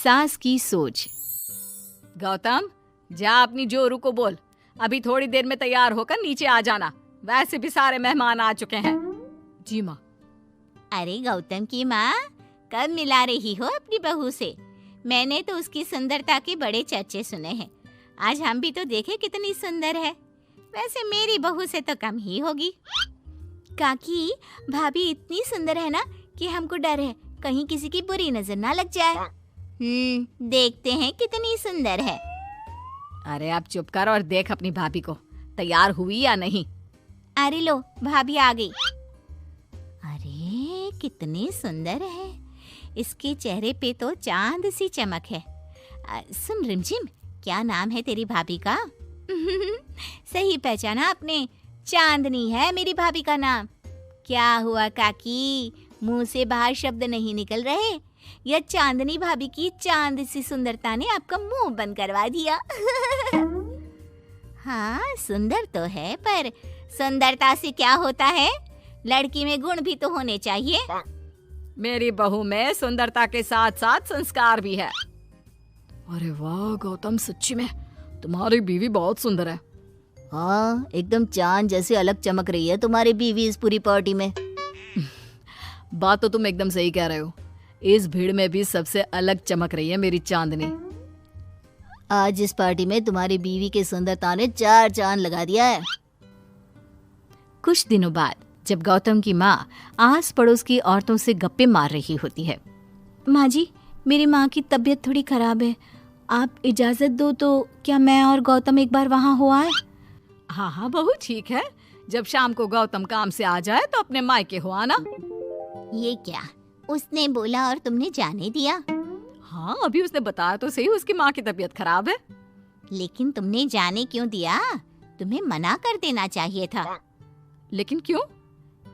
सास की सोच। गौतम, जा अपनी जोरू को बोल, अभी थोड़ी देर में तैयार होकर नीचे आ जाना, वैसे भी सारे मेहमान आ चुके हैं। जी माँ। अरे गौतम की माँ, कब मिला रही हो अपनी बहू से? मैंने तो उसकी सुंदरता के बड़े चर्चे सुने हैं। आज हम भी तो देखे कितनी सुंदर है। वैसे मेरी बहू से तो कम ही होगी। काकी, भाभी इतनी सुंदर है ना कि हमको डर है कहीं किसी की बुरी नजर ना लग जाए। देखते हैं कितनी सुंदर है। अरे आप चुप कर और देख अपनी भाभी को, तैयार हुई या नहीं। अरे लो, भाभी आ गई। अरे कितनी सुंदर है, इसके चेहरे पे तो चांद सी चमक है। सुन रिमझिम, क्या नाम है तेरी भाभी का? सही पहचाना आपने, चांदनी है मेरी भाभी का नाम। क्या हुआ काकी, मुंह से बाहर शब्द नहीं निकल रहे? यह चांदनी भाभी की चांद सी सुंदरता ने आपका मुंह बंद करवा दिया। हाँ, सुंदर तो है, पर सुंदरता से क्या होता है? लड़की में गुण भी तो होने चाहिए। मेरी बहू में सुंदरता के साथ साथ संस्कार भी है। अरे वाह गौतम, सच्ची में तुम्हारी बीवी बहुत सुंदर है। हाँ, एकदम चांद जैसे अलग चमक रही है तुम्हारी बीवी इस पूरी पार्टी में। बात तो तुम एकदम सही कह रहे हो, इस भीड़ में भी सबसे अलग चमक रही है मेरी चांदनी। आज इस पार्टी में तुम्हारी बीवी की सुंदरता ने 4 चांद लगा दिया है। कुछ दिनों बाद जब गौतम की माँ आस पड़ोस की औरतों से गप्पे मार रही होती है। माँ जी, मेरी माँ की तबीयत थोड़ी खराब है, आप इजाजत दो तो क्या मैं और गौतम एक बार वहाँ हो आए? हाँ हाँ बहू, ठीक है, जब शाम को गौतम काम से आ जाए तो अपने मायके हो आना। ये क्या, उसने बोला और तुमने जाने दिया? हाँ, अभी उसने बताया तो सही, उसकी माँ की तबीयत खराब है। लेकिन तुमने जाने क्यों दिया? तुम्हें मना कर देना चाहिए था। लेकिन क्यों?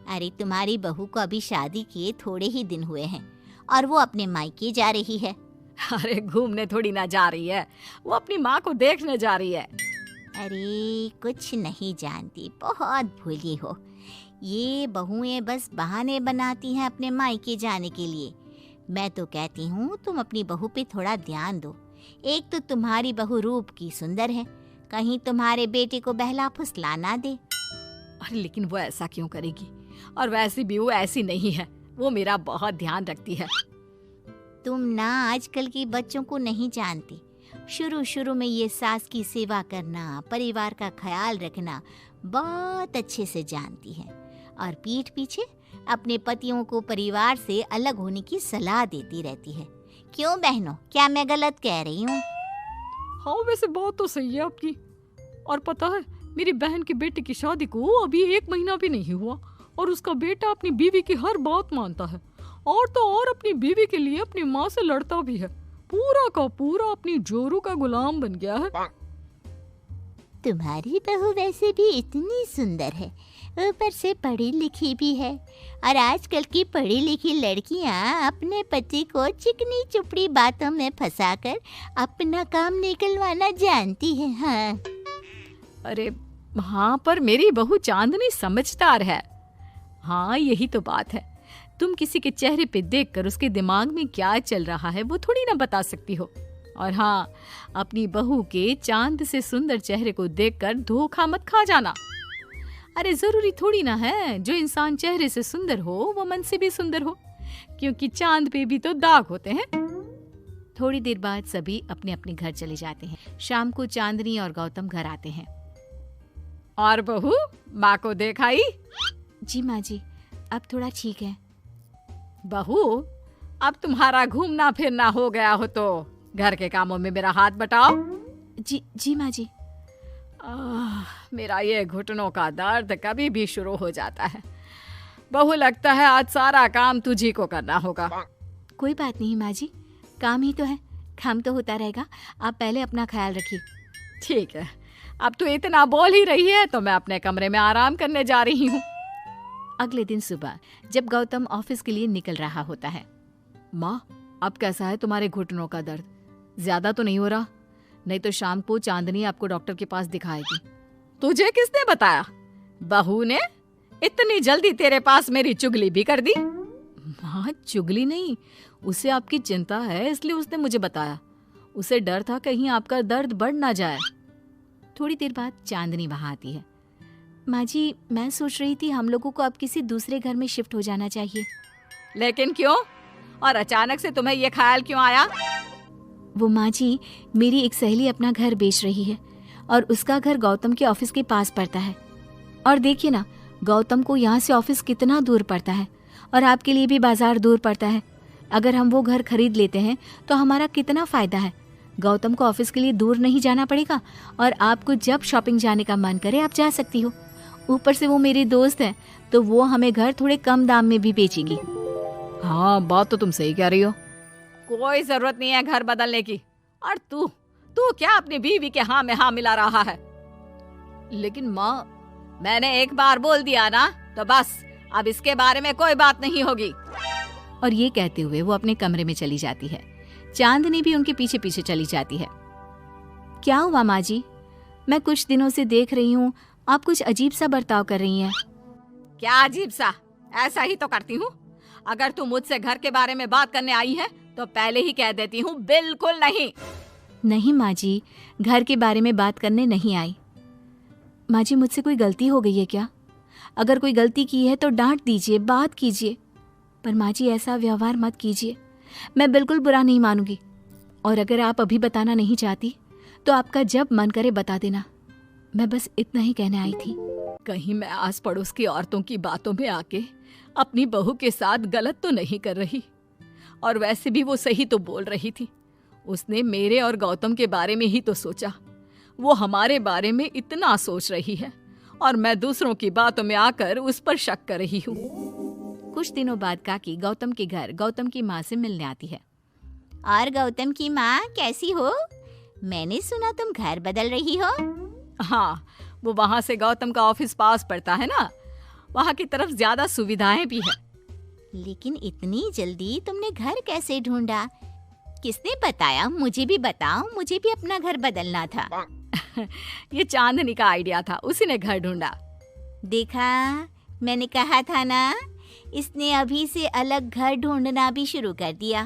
अरे तुम्हारी बहू को अभी शादी किए थोड़े ही दिन हुए हैं और वो अपने मायके जा रही है। अरे घूमने थोड़ी ना जा रही है, वो अपनी माँ को देखने जा रही है। अरे कुछ नहीं जानती, बहुत भोली हो। ये बहुएं बस बहाने बनाती हैं अपने मायके जाने के लिए। मैं तो कहती हूँ तुम अपनी बहू पे थोड़ा ध्यान दो। एक तो तुम्हारी बहू रूप की सुंदर है, कहीं तुम्हारे बेटे को बहला फुसला ना दे। अरे लेकिन वो ऐसा क्यों करेगी, और वैसे भी वो ऐसी नहीं है, वो मेरा बहुत ध्यान रखती है। तुम ना आजकल के बच्चों को नहीं जानती। शुरू शुरू में ये सास की सेवा करना, परिवार का ख्याल रखना बहुत अच्छे से जानती है, और पीठ पीछे अपने पतियों को परिवार से अलग होने की सलाह देती रहती है। क्यों बहनों, क्या मैं गलत कह रही हूँ? हाँ वैसे बात तो सही है आपकी। और पता है, मेरी बहन की बेटी की शादी को अभी 1 महीना भी नहीं हुआ और उसका बेटा अपनी बीवी की हर बात मानता है, और तो और अपनी बीवी के लिए अपनी माँ से लड़ता भी है। पूरा का पूरा अपनी जोरू का गुलाम बन गया है। तुम्हारी बहू वैसे भी इतनी सुंदर है, ऊपर से पढ़ी लिखी भी है, और आजकल की पढ़ी लिखी लड़कियां अपने पति को चिकनी चुपड़ी बातों में फंसाकर अपना काम निकलवाना जानती है। हाँ। अरे हाँ, पर मेरी बहू चांदनी समझदार है। हाँ यही तो बात है, तुम किसी के चेहरे पे देखकर उसके दिमाग में क्या चल रहा है वो थोड़ी ना बता सकती हो। और हाँ, अपनी बहू के चांद से सुंदर चेहरे को देखकर धोखा मत खा जाना। अरे जरूरी थोड़ी ना है जो इंसान चेहरे से सुंदर हो वो मन से भी सुंदर हो, क्योंकि चांद पे भी तो दाग होते हैं। थोड़ी देर बाद सभी अपने अपने घर चले जाते हैं। शाम को चांदनी और गौतम घर आते हैं। और बहू, माँ को देखाई? जी माँ जी, अब थोड़ा ठीक है। बहू, अब तुम्हारा घूमना फिरना हो गया हो तो घर के कामों में मेरा हाथ बटाओ। जी माँ जी। मेरा ये घुटनों का दर्द कभी भी शुरू हो जाता है। बहू, लगता है आज सारा काम तुझी को करना होगा। कोई बात नहीं माँ जी, काम ही तो है, काम तो होता रहेगा। आप पहले अपना ख्याल रखिए। ठीक है, अब तू इतना बोल ही रही है तो मैं अपने कमरे में आराम करने जा रही हूँ। अगले दिन सुबह जब गौतम ऑफिस के लिए निकल रहा होता है। माँ, अब कैसा है तुम्हारे घुटनों का दर्द? ज्यादा तो नहीं हो रहा? नहीं तो शाम को चांदनी आपको डॉक्टर के पास दिखाएगी। तुझे किसने बताया? बहू ने इतनी जल्दी तेरे पास मेरी चुगली भी कर दी? माँ, चुगली नहीं, उसे आपकी चिंता है इसलिए उसने मुझे बताया। उसे डर था कहीं आपका दर्द बढ़ ना जाए। थोड़ी देर बाद चांदनी वहाँ आती है। माँ जी, मैं सोच रही थी हम लोगों को अब किसी दूसरे घर में शिफ्ट हो जाना चाहिए। लेकिन क्यों? और अचानक से तुम्हें ये ख्याल क्यों आया? वो माँ जी, मेरी एक सहेली अपना घर बेच रही है और उसका घर गौतम के ऑफिस के पास पड़ता है। और देखिए ना, गौतम को यहाँ से ऑफिस कितना दूर पड़ता है और आपके लिए भी बाजार दूर पड़ता है। अगर हम वो घर खरीद लेते हैं तो हमारा कितना फायदा है। गौतम को ऑफिस के लिए दूर नहीं जाना पड़ेगा और आपको जब शॉपिंग जाने का मन करे आप जा सकती हो। ऊपर से वो मेरी दोस्त है तो वो हमें घर थोड़े कम दाम में भी बेचेगी। हाँ, बात तो तुम सही कह रही हो। कोई जरूरत नहीं है घर बदलने की। और तू क्या अपनी बीवी के हाँ में हाँ मिला रहा है? लेकिन माँ, मैंने एक बार बोल दिया ना, तो बस अब इसके बारे में कोई बात नहीं होगी। और ये कहते हुए वो अपने कमरे में चली जाती है। चांदनी भी उनके पीछे पीछे चली जाती है। क्या हुआ माँ जी? मैं कुछ दिनों से देख रही हूँ आप कुछ अजीब सा बर्ताव कर रही हैं। क्या अजीब सा? ऐसा ही तो करती हूँ। अगर तू मुझसे घर के बारे में बात करने आई है तो पहले ही कह देती हूँ, बिल्कुल नहीं। नहीं माँ जी, घर के बारे में बात करने नहीं आई। माँ जी, मुझसे कोई गलती हो गई है क्या? अगर कोई गलती की है तो डांट दीजिए, बात कीजिए, पर माँ जी ऐसा व्यवहार मत कीजिए। मैं बिल्कुल बुरा नहीं मानूंगी। और अगर आप अभी बताना नहीं चाहती तो आपका जब मन करे बता देना। मैं बस इतना ही कहने आई थी। कहीं मैं आस पड़ोस की औरतों की बातों में आके अपनी बहू के साथ गलत तो नहीं कर रही? और वैसे भी वो सही तो बोल रही थी। उसने मेरे और गौतम के बारे में ही तो सोचा। वो हमारे बारे में इतना सोच रही है और मैं दूसरों की बातों में आकर उस पर शक कर रही हूँ। कुछ दिनों बाद काकी गौतम के घर गौतम की माँ से मिलने आती है। और गौतम की माँ, कैसी हो? मैंने सुना तुम घर बदल रही हो। हाँ, वो वहाँ से गौतम का ऑफिस पास पड़ता है ना, वहाँ की तरफ ज्यादा सुविधाएं भी है। लेकिन इतनी जल्दी तुमने घर कैसे ढूंढा? किसने बताया? मुझे भी बताओ, मुझे भी अपना घर बदलना था। ये चांदनी का आइडिया था, उसी ने घर ढूंढा। देखा, मैंने कहा था ना, इसने अभी से अलग घर ढूंढना भी शुरू कर दिया।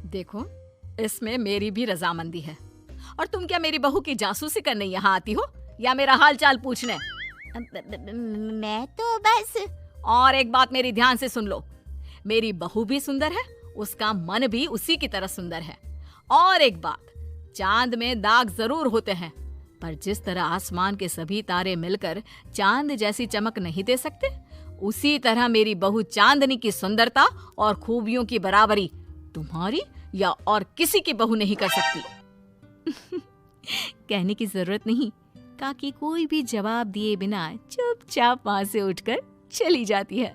देखो, इसमें मेरी भी रजामंदी है। और तुम क्या मेरी बहू की जासूसी करने यहाँ आती हो या मेरा हाल चाल पूछने? मैं तो बस। और एक बात मेरी ध्यान से सुन लो, मेरी बहू भी सुंदर है, उसका मन भी उसी की तरह सुंदर है। और एक बात, चांद में दाग जरूर होते हैं, पर जिस तरह आसमान के सभी तारे मिलकर चांद जैसी चमक नहीं दे सकते, उसी तरह मेरी बहू चांदनी की सुंदरता और खूबियों की बराबरी तुम्हारी या और किसी की बहू नहीं कर सकती। कहने की जरूरत नहीं। काकी कोई भी जवाब दिए बिना चुपचाप वहां से उठकर चली जाती है।